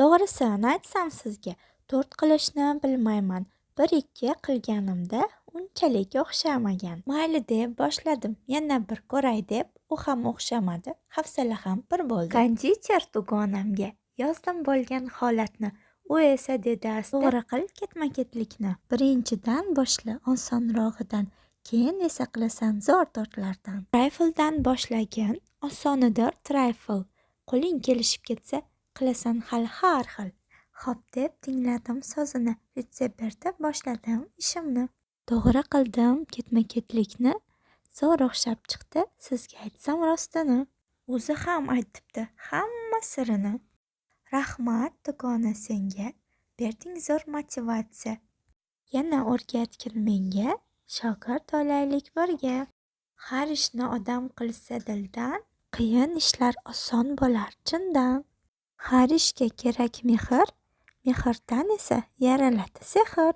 To'g'risini aytsam sizga, 4 qilishni bilmayman. 1-2 qilganimda unchalik o'xshamagan. Mayli deb boshladim. Yana bir ko'ray deb, u ham o'xshamadi. Hafsala ham bir bo'ldi. Konditer dugonamga yozdim bo'lgan holatni. U esa dedi asta, to'g'ri qil ketma-ketlikni. Birinchidan boshla osonrog'idan, keyin esa qilasan zo'r tortlardan. Trayfldan boshlagin, osonidir trayfl. Qo'ling kelishib ketsa, qilasan hali har xil. Xo'p deb tingladim so'zini, retseptda boshladim ishimni. To'g'ri qildim ketma-ketlikni, zo'r o'xshab chiqdi, sizga aytsam rostini. O'zi ham aytibdi hamma sirini. Rahmat dugona senga, berding zo'r motivatsiya. Yana o'rgatgin menga, shogird olaylik birga. Har ishni odam qilsa dildan, qiyin ishlar oson bo'lar chindan. Har ishga kerak mehr, mehrdan esa yaraladi sehr.